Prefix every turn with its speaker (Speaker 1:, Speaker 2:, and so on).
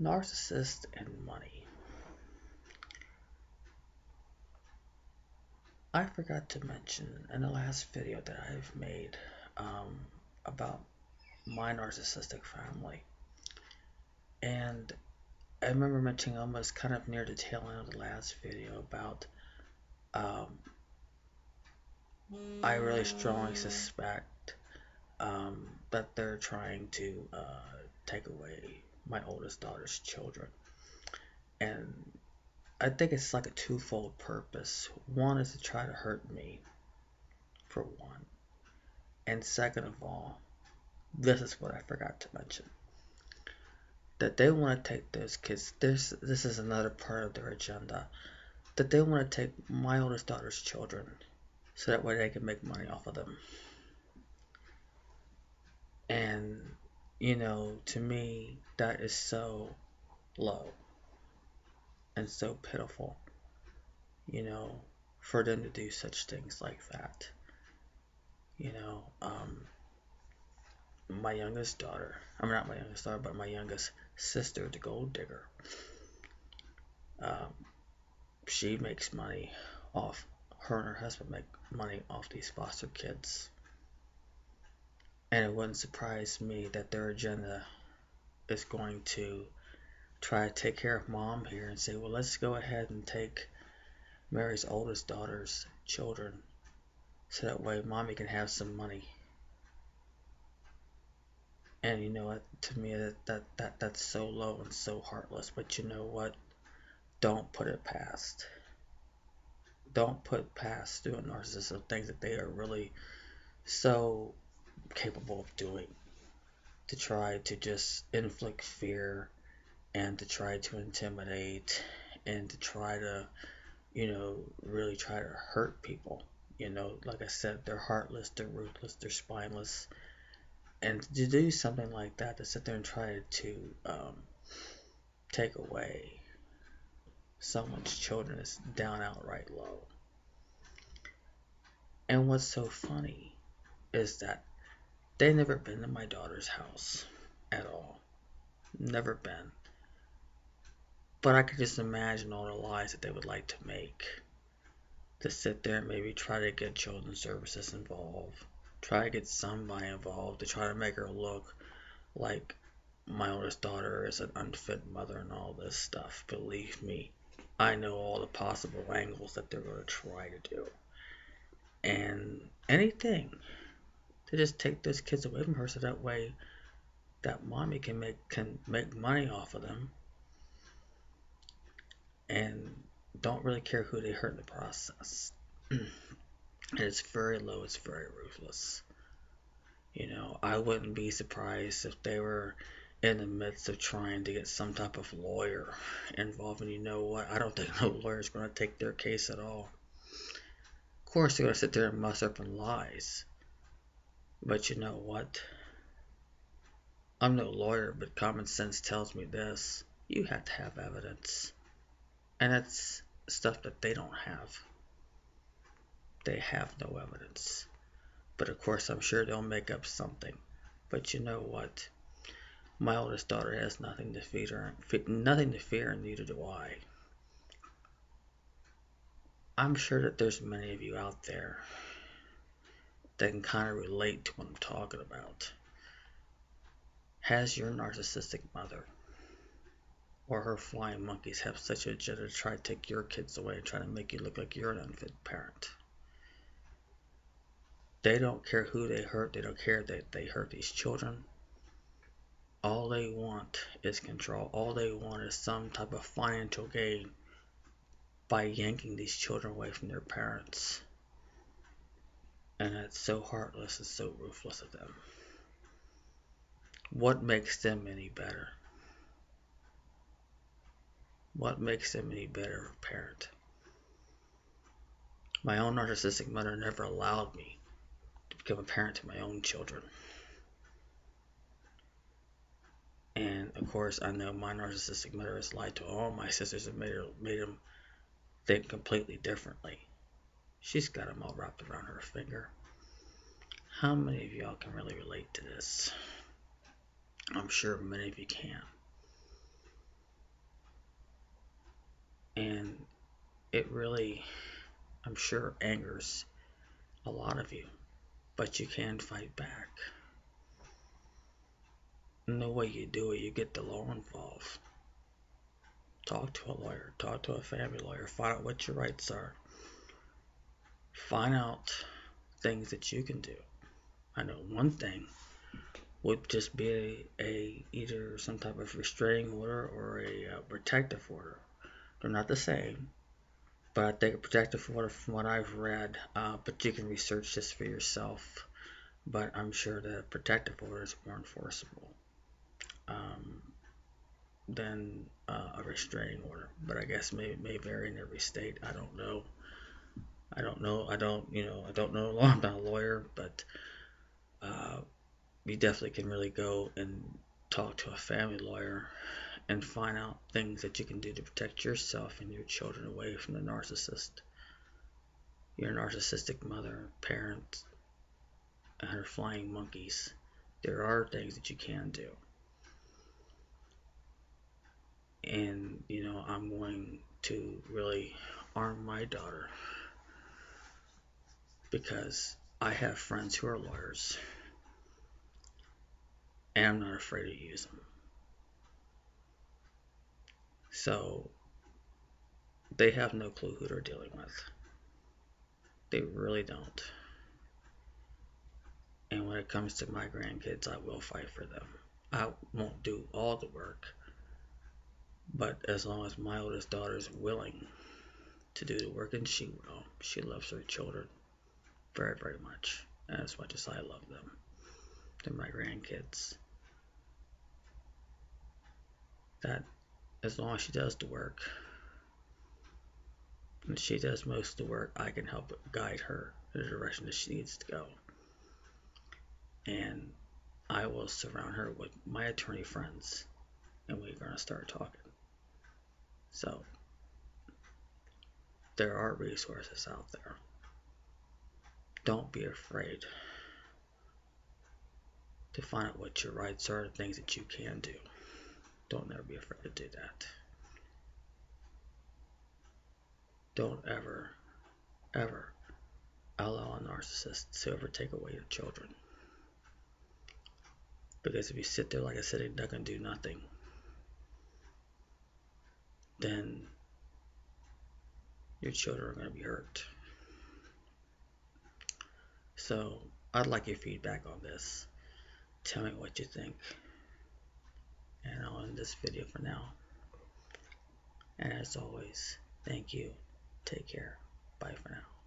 Speaker 1: Narcissist and Money. I forgot to mention in the last video that I've made um, about my narcissistic family. And I remember mentioning almost kind of near the tail end of the last video about um, I really strongly suspect that they're trying to take away my oldest daughter's children. And I think it's like a twofold purpose. One is to try to hurt me, for one. And second of all, this is what I forgot to mention. That they want to take those kids, this is another part of their agenda. That they want to take my oldest daughter's children so that way they can make money off of them. And, to me, that is so low and so pitiful, you know, for them to do such things like that. You know, my youngest daughter, not my youngest daughter, but my youngest sister, the gold digger, um, she makes money off, her and her husband make money off these foster kids. And it wouldn't surprise me that their agenda is going to try to take care of mom here and say, well, let's go ahead and take Mary's oldest daughter's children so that way mommy can have some money. And you know what, to me that's so low and so heartless. But you know what? Don't put it past. Don't put past doing narcissistic things that they are really so capable of doing to try to just inflict fear and to try to intimidate and to try to, really try to hurt people. Like I said, they're heartless, they're ruthless, they're spineless. And to do something like that, to sit there and try to take away someone's children is down outright low. And what's so funny is that they never been to my daughter's house at all. Never been. But I could just imagine all the lies that they would like to make. To sit there and maybe try to get children's services involved. Try to get somebody involved to try to make her look like my oldest daughter is an unfit mother and all this stuff. Believe me, I know all the possible angles that they're going to try to do. And anything to just take those kids away from her so that way that mommy can make money off of them and don't really care who they hurt in the process. And it's very low, it's very ruthless. I wouldn't be surprised if they were in the midst of trying to get some type of lawyer involved. And you know what? I don't think no lawyer is going to take their case at all. Of course, they're going to sit there and muster up in lies. But you know what? I'm no lawyer, but common sense tells me this. You have to have evidence. And that's stuff that they don't have. They have no evidence. But of course, I'm sure they'll make up something. But you know what? My oldest daughter has nothing to fear, and neither do I. I'm sure that there's many of you out there that can kind of relate to what I'm talking about. Has your narcissistic mother or her flying monkeys have such a agenda to try to take your kids away and try to make you look like you're an unfit parent? They don't care who they hurt. They don't care that they hurt these children. All they want is control. All they want is some type of financial gain by yanking these children away from their parents. And that's so heartless and so ruthless of them. What makes them any better? What makes them any better of a parent? My own narcissistic mother never allowed me to become a parent to my own children. And of course, I know my narcissistic mother has lied to all my sisters and made them think completely differently. She's got them all wrapped around her finger. How many of y'all can really relate to this? I'm sure many of you can. it really, I'm sure, angers a lot of you, but you can fight back. And the way you do it, you get the law involved. Talk to a lawyer, talk to a family lawyer, find out what your rights are. Find out things that you can do. I know one thing would just be a either some type of restraining order or a protective order. They're not the same, but I think a protective order, from what I've read, but you can research this for yourself. But I'm sure that a protective order is more enforceable than a restraining order. But I guess may vary in every state. I don't know. I don't know. I don't know. I'm not a lawyer, but you definitely can really go and talk to a family lawyer and find out things that you can do to protect yourself and your children away from the narcissist. Your narcissistic mother, parent, and her flying monkeys. There are things that you can do. And, I'm going to really arm my daughter because I have friends who are lawyers and I'm not afraid to use them. So they have no clue who they're dealing with. They really don't. And when it comes to my grandkids, I will fight for them. I won't do all the work, but as long as my oldest daughter is willing to do the work, and she will, she loves her children very, very much, as much as I love them. They're my grandkids. That, as long as she does the work, and she does most of the work, I can help guide her in the direction that she needs to go. And I will surround her with my attorney friends, and we're going to start talking. So, there are resources out there. Don't be afraid to find out what your rights are, the things that you can do. Don't ever be afraid to do that. Don't ever, ever allow a narcissist to ever take away your children. Because if you sit there like a sitting duck and do nothing, then your children are going to be hurt. So, I'd like your feedback on this. Tell me what you think. And I'll end this video for now. And as always, thank you. Take care. Bye for now.